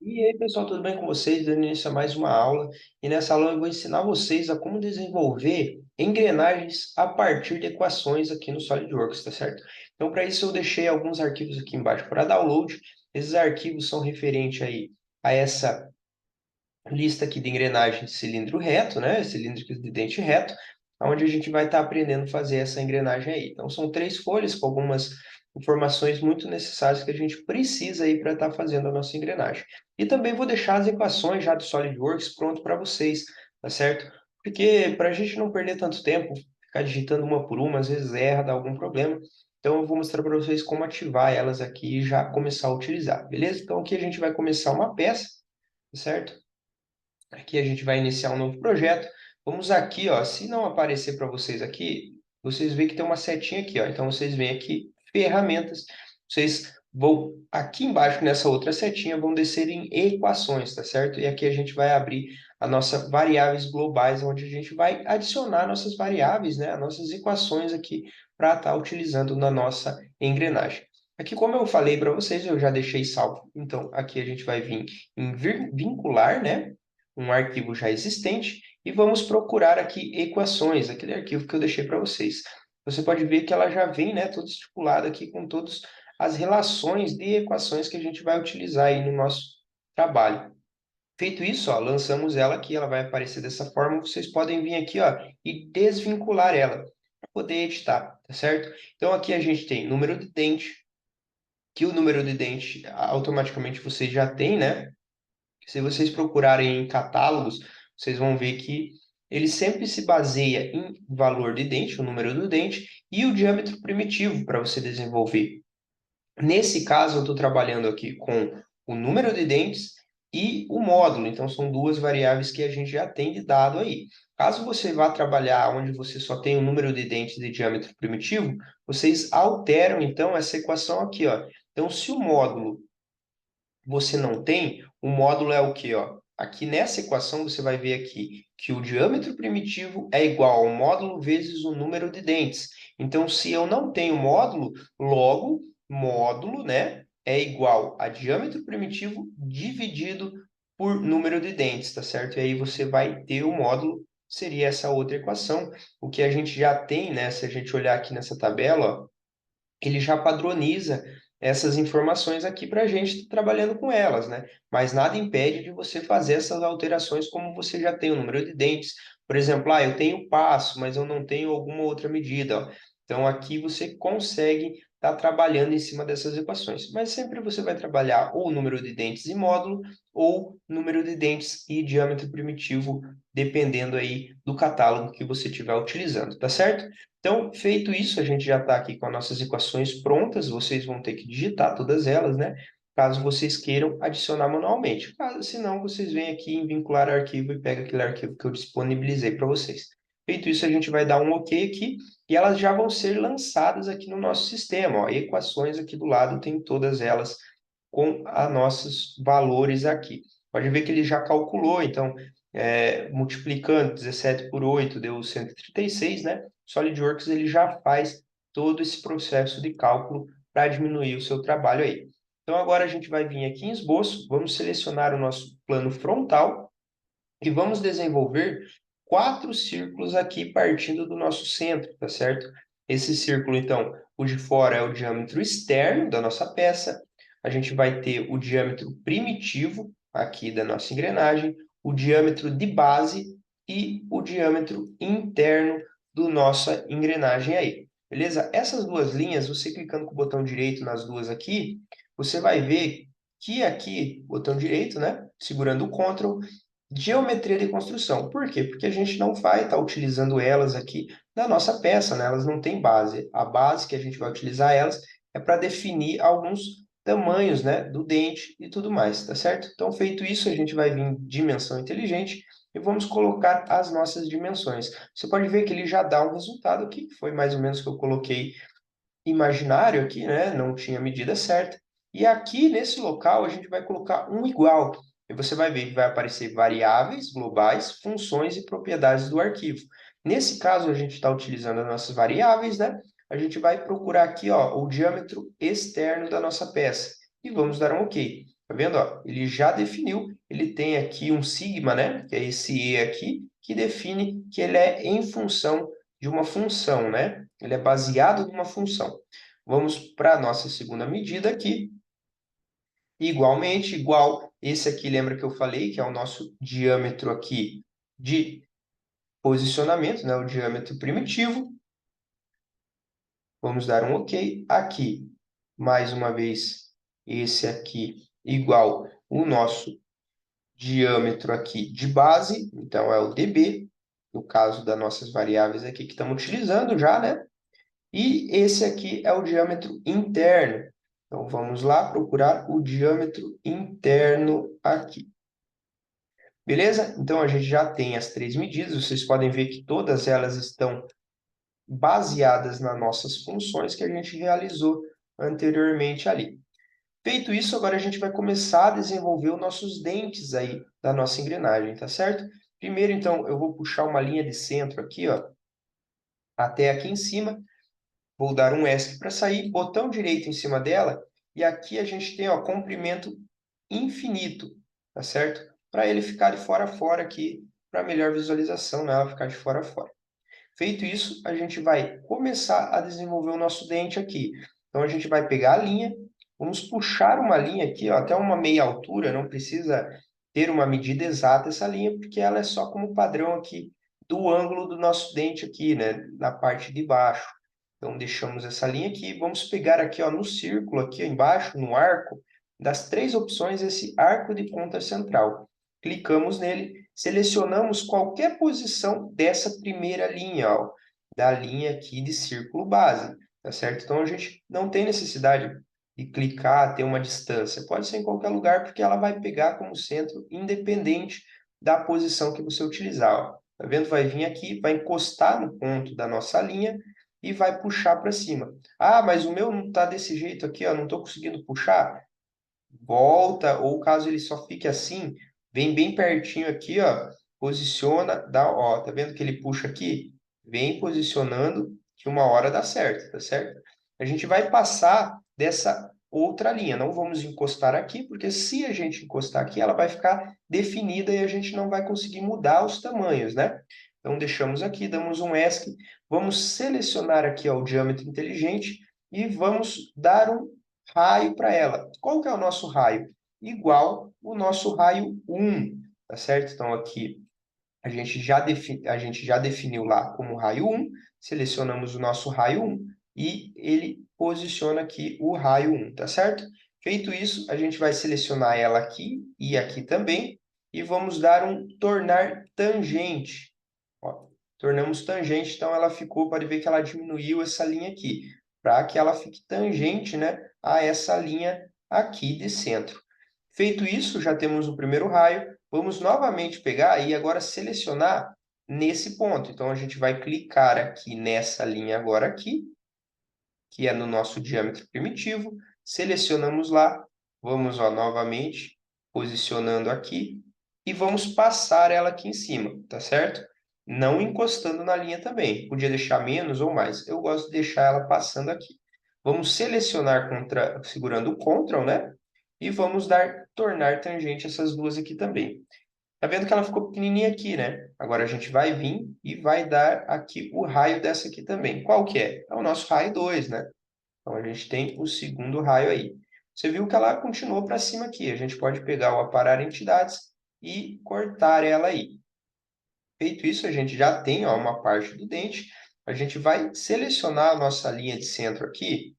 E aí, pessoal, tudo bem com vocês? Dando início a mais uma aula. E nessa aula eu vou ensinar vocês a como desenvolver engrenagens a partir de equações aqui no SolidWorks, tá certo? Então, para isso eu deixei alguns arquivos aqui embaixo para download. Esses arquivos são referentes aí a essa lista aqui de engrenagem de cilindro reto, né? Cilíndrico de dente reto, onde a gente vai estar aprendendo a fazer essa engrenagem aí. Então, são 3 folhas com algumas informações muito necessárias que a gente precisa aí para estar fazendo a nossa engrenagem. E também vou deixar as equações já do SolidWorks pronto para vocês, tá certo? Porque para a gente não perder tanto tempo, ficar digitando uma por uma, às vezes erra, dá algum problema. Então, eu vou mostrar para vocês como ativar elas aqui e já começar a utilizar, beleza? Então, aqui a gente vai começar uma peça, tá certo? Aqui a gente vai iniciar um novo projeto. Vamos aqui, ó, se não aparecer para vocês aqui, vocês veem que tem uma setinha aqui, ó. Então vocês vêm aqui, ferramentas. Vocês vão aqui embaixo nessa outra setinha, vão descer em equações, tá certo? E aqui a gente vai abrir a nossa variáveis globais, onde a gente vai adicionar nossas variáveis, né, as nossas equações aqui para estar utilizando na nossa engrenagem. Aqui, como eu falei para vocês, eu já deixei salvo. Então, aqui a gente vai vir em vincular, né? Um arquivo já existente e vamos procurar aqui equações, aquele arquivo que eu deixei para vocês. Você pode ver que ela já vem, né, toda estipulada aqui com todas as relações de equações que a gente vai utilizar aí no nosso trabalho. Feito isso, ó, lançamos ela aqui, ela vai aparecer dessa forma. Vocês podem vir aqui, ó, e desvincular ela para poder editar, tá certo? Então aqui a gente tem número de dente, que o número de dente automaticamente vocês já têm, né? Se vocês procurarem em catálogos, vocês vão ver que ele sempre se baseia em valor de dente, o número do dente, e o diâmetro primitivo para você desenvolver. Nesse caso, eu estou trabalhando aqui com o número de dentes e o módulo, então são duas variáveis que a gente já tem de dado aí. Caso você vá trabalhar onde você só tem o número de dentes e diâmetro primitivo, vocês alteram então essa equação aqui, ó. Então, se o módulo você não tem, o módulo é o quê, ó? Aqui nessa equação você vai ver aqui que o diâmetro primitivo é igual ao módulo vezes o número de dentes. Então, se eu não tenho módulo, logo módulo, né, é igual a diâmetro primitivo dividido por número de dentes, tá certo? E aí você vai ter o módulo, seria essa outra equação. O que a gente já tem, né, se a gente olhar aqui nessa tabela, ó, ele já padroniza essas informações aqui para a gente estar trabalhando com elas, né? Mas nada impede de você fazer essas alterações como você já tem o número de dentes. Por exemplo, eu tenho passo, mas eu não tenho alguma outra medida, ó. Então, aqui você consegue estar trabalhando em cima dessas equações. Mas sempre você vai trabalhar ou número de dentes e módulo, ou número de dentes e diâmetro primitivo, dependendo aí do catálogo que você estiver utilizando, tá certo? Então, feito isso, a gente já está aqui com as nossas equações prontas, vocês vão ter que digitar todas elas, né? Caso vocês queiram adicionar manualmente. Caso, se não, vocês vêm aqui em vincular arquivo e pega aquele arquivo que eu disponibilizei para vocês. Feito isso, a gente vai dar um OK aqui e elas já vão ser lançadas aqui no nosso sistema. Ó. Equações aqui do lado, tem todas elas com os nossos valores aqui. Pode ver que ele já calculou, então, multiplicando 17 por 8 deu 136, né? SolidWorks ele já faz todo esse processo de cálculo para diminuir o seu trabalho aí. Então agora a gente vai vir aqui em esboço, vamos selecionar o nosso plano frontal e vamos desenvolver 4 círculos aqui partindo do nosso centro, tá certo? Esse círculo, então, o de fora é o diâmetro externo da nossa peça, a gente vai ter o diâmetro primitivo aqui da nossa engrenagem, o diâmetro de base e o diâmetro interno do nossa engrenagem aí, beleza? Essas duas linhas, você clicando com o botão direito nas duas aqui, você vai ver que aqui, botão direito, né, segurando o Ctrl, geometria de construção. Por quê? Porque a gente não vai estar utilizando elas aqui na nossa peça, né? Elas não têm base. A base que a gente vai utilizar elas é para definir alguns tamanhos, né, do dente e tudo mais, tá certo? Então, feito isso, a gente vai vir em dimensão inteligente e vamos colocar as nossas dimensões. Você pode ver que ele já dá um resultado aqui, que foi mais ou menos que eu coloquei imaginário aqui, né? Não tinha a medida certa. E aqui nesse local a gente vai colocar um igual. E você vai ver que vai aparecer variáveis globais, funções e propriedades do arquivo. Nesse caso, a gente está utilizando as nossas variáveis, né? A gente vai procurar aqui, ó, o diâmetro externo da nossa peça. E vamos dar um OK. Tá vendo, ó? Ele já definiu, ele tem aqui um sigma, né? Que é esse E aqui, que define que ele é em função de uma função, né? Ele é baseado numa função. Vamos para a nossa segunda medida aqui. Igualmente, igual esse aqui, lembra que eu falei que é o nosso diâmetro aqui de posicionamento, né? O diâmetro primitivo. Vamos dar um OK. Aqui, mais uma vez, esse aqui igual o nosso diâmetro aqui de base, então é o dB, no caso das nossas variáveis aqui que estamos utilizando já, né? E esse aqui é o diâmetro interno. Então, vamos lá procurar o diâmetro interno aqui. Beleza? Então, a gente já tem as três medidas. Vocês podem ver que todas elas estão baseadas nas nossas funções que a gente realizou anteriormente ali. Feito isso, agora a gente vai começar a desenvolver os nossos dentes aí da nossa engrenagem, tá certo? Primeiro, então, eu vou puxar uma linha de centro aqui, ó, até aqui em cima. Vou dar um ESC para sair, botão direito em cima dela, e aqui a gente tem, ó, comprimento infinito, tá certo? Para ele ficar de fora a fora aqui, para melhor visualização, né? Ela ficar de fora a fora. Feito isso, a gente vai começar a desenvolver o nosso dente aqui. Então, a gente vai pegar a linha, vamos puxar uma linha aqui, ó, até uma meia altura, não precisa ter uma medida exata essa linha, porque ela é só como padrão aqui do ângulo do nosso dente aqui, né, na parte de baixo. Então, deixamos essa linha aqui, vamos pegar aqui, ó, no círculo, aqui embaixo, no arco, das três opções, esse arco de ponta central. Clicamos nele, selecionamos qualquer posição dessa primeira linha, ó, da linha aqui de círculo base, tá certo? Então, a gente não tem necessidade de clicar, ter uma distância. Pode ser em qualquer lugar, porque ela vai pegar como centro, independente da posição que você utilizar, ó. Tá vendo? Vai vir aqui, vai encostar no ponto da nossa linha e vai puxar para cima. Ah, mas o meu não está desse jeito aqui, ó, não estou conseguindo puxar. Volta, ou caso ele só fique assim, vem bem pertinho aqui, ó, posiciona, dá, ó, tá vendo que ele puxa aqui? Vem posicionando que uma hora dá certo, tá certo? A gente vai passar dessa outra linha, não vamos encostar aqui, porque se a gente encostar aqui, ela vai ficar definida e a gente não vai conseguir mudar os tamanhos, né? Então, deixamos aqui, damos um ESC, vamos selecionar aqui, ó, o diâmetro inteligente e vamos dar um raio para ela. Qual que é o nosso raio? Igual o nosso raio 1, tá certo? Então, aqui a gente já definiu lá como raio 1, selecionamos o nosso raio 1 e ele posiciona aqui o raio 1, tá certo? Feito isso, a gente vai selecionar ela aqui e aqui também e vamos dar um tornar tangente. Ó, tornamos tangente, então ela ficou, pode ver que ela diminuiu essa linha aqui, para que ela fique tangente, né, a essa linha aqui de centro. Feito isso, já temos o primeiro raio, vamos novamente pegar e agora selecionar nesse ponto. Então, a gente vai clicar aqui nessa linha agora aqui, que é no nosso diâmetro primitivo, selecionamos lá, vamos, ó, novamente posicionando aqui e vamos passar ela aqui em cima, tá certo? Não encostando na linha também, podia deixar menos ou mais, eu gosto de deixar ela passando aqui. Vamos selecionar segurando o Ctrl, né? E vamos tornar tangente essas duas aqui também. Tá vendo que ela ficou pequenininha aqui, né? Agora a gente vai vir e vai dar aqui o raio dessa aqui também. Qual que é? É o nosso raio 2, né? Então, a gente tem o segundo raio aí. Você viu que ela continuou para cima aqui. A gente pode pegar o aparar entidades e cortar ela aí. Feito isso, a gente já tem, ó, uma parte do dente. A gente vai selecionar a nossa linha de centro aqui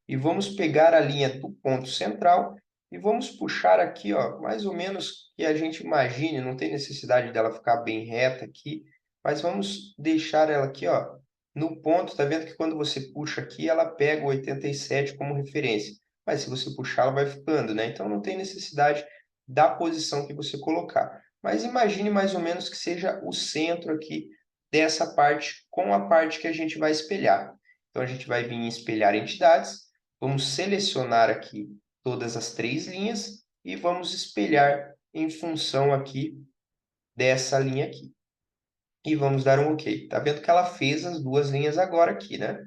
e vamos pegar a linha do ponto central e vamos puxar aqui, ó, mais ou menos que a gente imagine, não tem necessidade dela ficar bem reta aqui, mas vamos deixar ela aqui, ó, no ponto. Tá vendo que quando você puxa aqui, ela pega o 87 como referência, mas se você puxar, ela vai ficando, né? Então, não tem necessidade da posição que você colocar. Mas imagine mais ou menos que seja o centro aqui dessa parte com a parte que a gente vai espelhar. Então, a gente vai vir em espelhar entidades, vamos selecionar aqui todas as três linhas e vamos espelhar em função aqui dessa linha aqui. E vamos dar um OK. Tá vendo que ela fez as duas linhas agora aqui, né?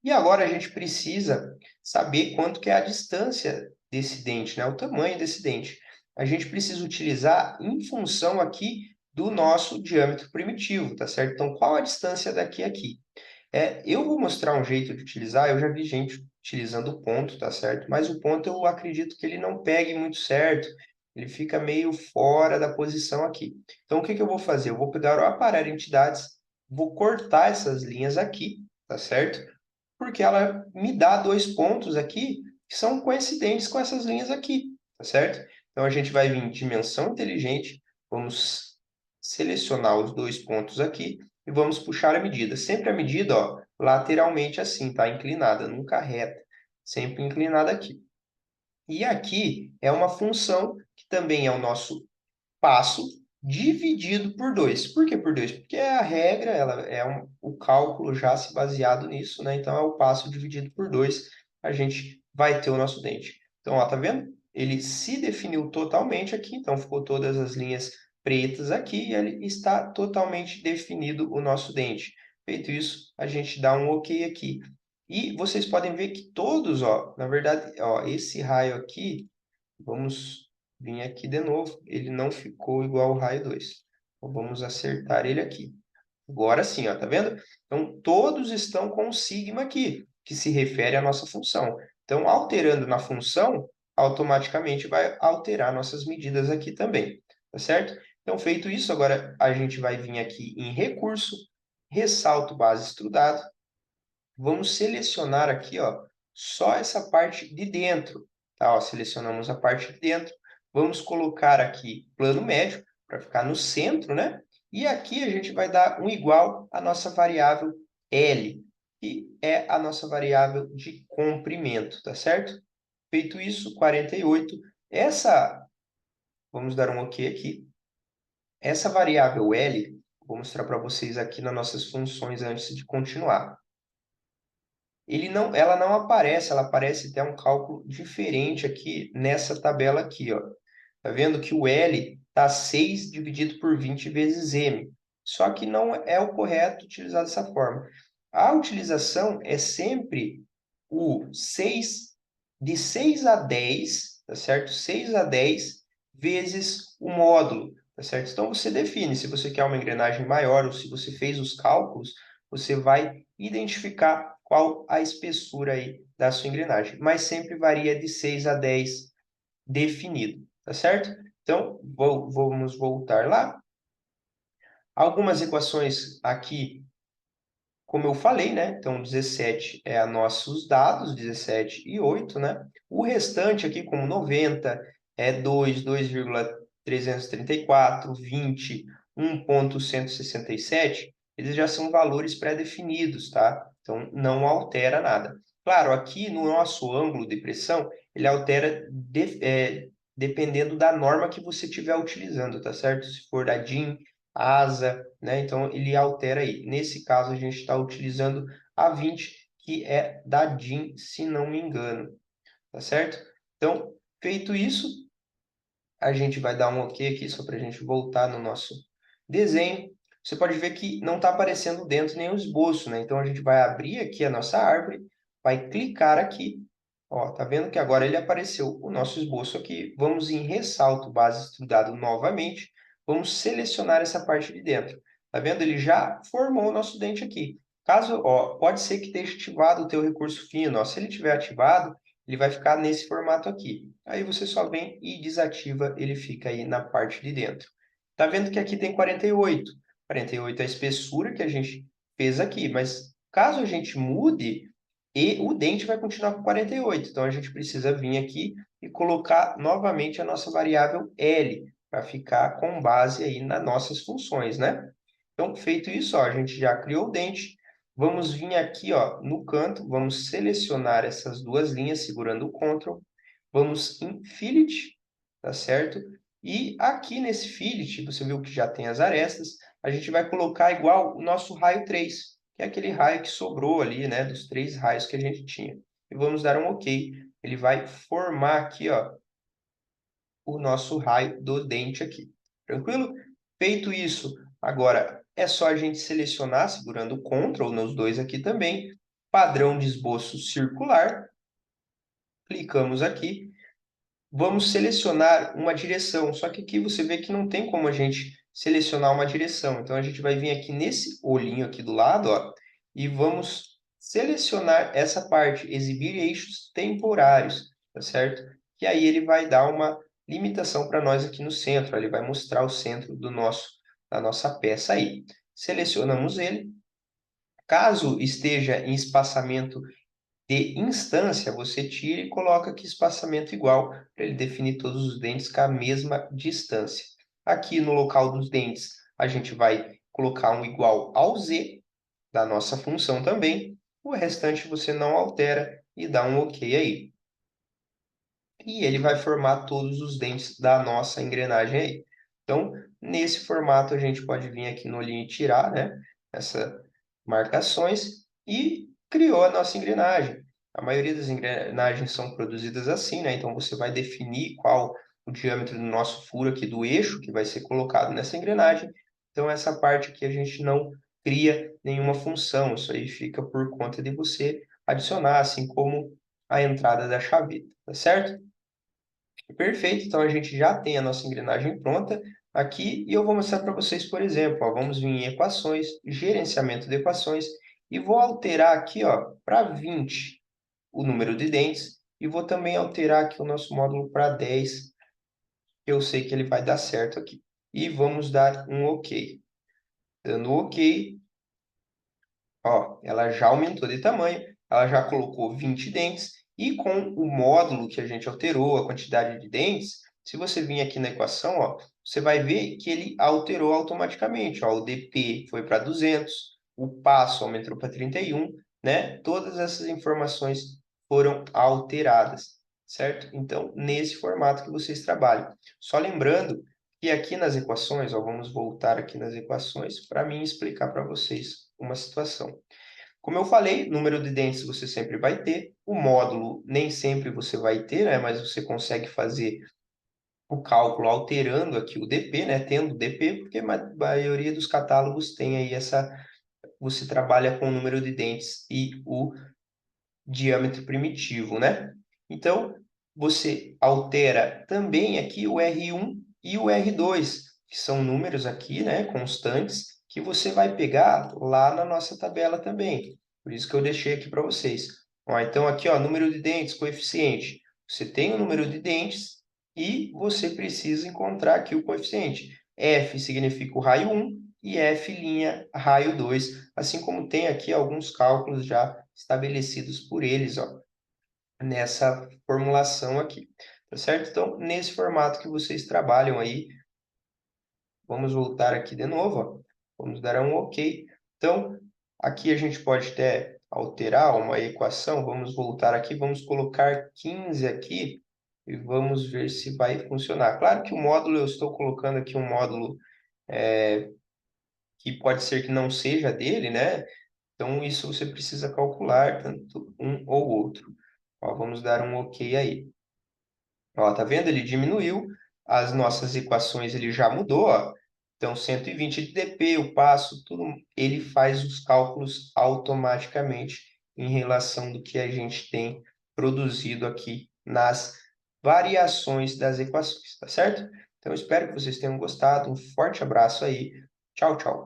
E agora a gente precisa saber quanto que é a distância desse dente, né? O tamanho desse dente. A gente precisa utilizar em função aqui do nosso diâmetro primitivo, tá certo? Então, qual a distância daqui a aqui? Eu vou mostrar um jeito de utilizar, eu já vi gente utilizando o ponto, tá certo? Mas o ponto eu acredito que ele não pegue muito certo, ele fica meio fora da posição aqui. Então, o que que eu vou fazer? Eu vou pegar o aparelho entidades, vou cortar essas linhas aqui, tá certo? Porque ela me dá 2 pontos aqui que são coincidentes com essas linhas aqui, tá certo? Então, a gente vai vir em dimensão inteligente, vamos selecionar os 2 pontos aqui e vamos puxar a medida. Sempre a medida, ó, lateralmente assim, tá? Inclinada, nunca reta, sempre inclinada aqui. E aqui é uma função que também é o nosso passo dividido por 2. Por que por 2? Porque a regra, ela é o cálculo já se baseado nisso, né? Então, é o passo dividido por 2, a gente vai ter o nosso dente. Então, ó, tá vendo? Ele se definiu totalmente aqui, então ficou todas as linhas pretas aqui e ele está totalmente definido o nosso dente. Feito isso, a gente dá um OK aqui. E vocês podem ver que todos, ó, na verdade, ó, esse raio aqui, vamos vir aqui de novo. Ele não ficou igual ao raio 2. Então, vamos acertar ele aqui. Agora sim, ó, tá vendo? Então, todos estão com o sigma aqui, que se refere à nossa função. Então, alterando na função, automaticamente vai alterar nossas medidas aqui também, tá certo? Então, feito isso, agora a gente vai vir aqui em recurso, ressalto base estudado. Vamos selecionar aqui, ó, só essa parte de dentro, tá? Ó, selecionamos a parte de dentro. Vamos colocar aqui plano médio, para ficar no centro, né? E aqui a gente vai dar um igual à nossa variável L, que é a nossa variável de comprimento, tá certo? Feito isso, 48. Vamos dar um OK aqui. Essa variável L, vou mostrar para vocês aqui nas nossas funções antes de continuar. Ela não aparece, ela aparece até um cálculo diferente aqui nessa tabela aqui, ó. Tá vendo que o L está 6 dividido por 20 vezes M. Só que não é o correto utilizar dessa forma. A utilização é sempre o 6, de 6 a 10, tá certo? 6 a 10 vezes o módulo, tá certo? Então, você define se você quer uma engrenagem maior ou se você fez os cálculos, você vai identificar qual a espessura aí da sua engrenagem. Mas sempre varia de 6 a 10 definido, tá certo? Então, vamos voltar lá. Algumas equações aqui, como eu falei, né? Então, 17 é a nossos dados, 17 e 8, né? O restante aqui, como 90, é 2, 2,334, 20, 1,167, eles já são valores pré-definidos, tá? Então, não altera nada. Claro, aqui no nosso ângulo de pressão, ele altera dependendo da norma que você estiver utilizando, tá certo? Se for da DIN, ASA, né? Então, ele altera aí. Nesse caso, a gente está utilizando a 20, que é da DIN, se não me engano, tá certo? Então, feito isso, a gente vai dar um OK aqui, só para a gente voltar no nosso desenho. Você pode ver que não está aparecendo dentro nenhum esboço, né? Então, a gente vai abrir aqui a nossa árvore, vai clicar aqui. Ó, tá vendo que agora ele apareceu o nosso esboço aqui. Vamos em ressalto base estudado novamente. Vamos selecionar essa parte de dentro. Tá vendo? Ele já formou o nosso dente aqui. Caso, ó, pode ser que esteja ativado o teu recurso fino. Ó, se ele estiver ativado, ele vai ficar nesse formato aqui. Aí você só vem e desativa, ele fica aí na parte de dentro. Tá vendo que aqui tem 48. 48 é a espessura que a gente fez aqui, mas caso a gente mude, o dente vai continuar com 48. Então, a gente precisa vir aqui e colocar novamente a nossa variável L, para ficar com base aí nas nossas funções, né? Então, feito isso, ó, a gente já criou o dente. Vamos vir aqui, ó, no canto, vamos selecionar essas duas linhas segurando o Ctrl. Vamos em Fillet, tá certo? E aqui nesse Fillet, você viu que já tem as arestas, a gente vai colocar igual o nosso raio 3, que é aquele raio que sobrou ali, né, dos 3 raios que a gente tinha. E vamos dar um OK. Ele vai formar aqui, ó, o nosso raio do dente aqui. Tranquilo? Feito isso, agora é só a gente selecionar, segurando o Ctrl nos dois aqui também, padrão de esboço circular. Clicamos aqui. vamos selecionar uma direção, só que aqui você vê que não tem como a gente selecionar uma direção. Então, a gente vai vir aqui nesse olhinho aqui do lado, ó, e vamos selecionar essa parte, exibir eixos temporários, tá certo? E aí ele vai dar uma limitação para nós aqui no centro, ele vai mostrar o centro da nossa peça aí. Selecionamos ele. Caso esteja em espaçamento de instância, você tira e coloca aqui espaçamento igual, para ele definir todos os dentes com a mesma distância. Aqui no local dos dentes, a gente vai colocar um igual ao Z da nossa função também. O restante você não altera e dá um OK aí. E ele vai formar todos os dentes da nossa engrenagem aí. Então, nesse formato, a gente pode vir aqui no olhinho e tirar, né, essas marcações e criou a nossa engrenagem. A maioria das engrenagens são produzidas assim, né? Então, você vai definir qual o diâmetro do nosso furo aqui do eixo que vai ser colocado nessa engrenagem. Então, essa parte aqui a gente não cria nenhuma função. Isso aí fica por conta de você adicionar, assim como a entrada da chaveta, tá certo? Perfeito, então a gente já tem a nossa engrenagem pronta aqui e eu vou mostrar para vocês, por exemplo, ó, vamos vir em equações, gerenciamento de equações e vou alterar aqui para 20 o número de dentes e vou também alterar aqui o nosso módulo para 10, que eu sei que ele vai dar certo aqui. E vamos dar um OK. Dando OK, ó, ela já aumentou de tamanho, ela já colocou 20 dentes, e com o módulo que a gente alterou, a quantidade de dentes, se você vir aqui na equação, ó, você vai ver que ele alterou automaticamente. Ó, o dp foi para 200, o passo aumentou para 31, né? Todas essas informações foram alteradas, certo? Então, nesse formato que vocês trabalham. Só lembrando que aqui nas equações, ó, vamos voltar aqui nas equações para mim explicar para vocês uma situação. Como eu falei, número de dentes você sempre vai ter, o módulo nem sempre você vai ter, né? Mas você consegue fazer o cálculo alterando aqui o dp, né? Tendo dp, porque a maioria dos catálogos tem aí essa... Você trabalha com o número de dentes e o diâmetro primitivo, né? Então, você altera também aqui o R1 e o R2, que são números aqui, né, constantes, que você vai pegar lá na nossa tabela também. Por isso que eu deixei aqui para vocês. Ó, então, aqui, ó, número de dentes, coeficiente. Você tem o número de dentes e você precisa encontrar aqui o coeficiente. F significa o raio 1 e F' raio 2, assim como tem aqui alguns cálculos já estabelecidos por eles, ó, nessa formulação aqui, tá certo? Então, nesse formato que vocês trabalham aí, vamos voltar aqui de novo, ó, vamos dar um OK. Então, aqui a gente pode até alterar uma equação, vamos voltar aqui, vamos colocar 15 aqui, e vamos ver se vai funcionar. Claro que o módulo, eu estou colocando aqui um módulo que pode ser que não seja dele, né? Então, isso você precisa calcular, tanto um ou outro. Ó, vamos dar um OK aí. Ó, tá vendo? Ele diminuiu. As nossas equações ele já mudou, ó. Então, 120 de dp, o passo, tudo, ele faz os cálculos automaticamente em relação do que a gente tem produzido aqui nas variações das equações, tá certo? Então, espero que vocês tenham gostado. Um forte abraço aí. Tchau, tchau.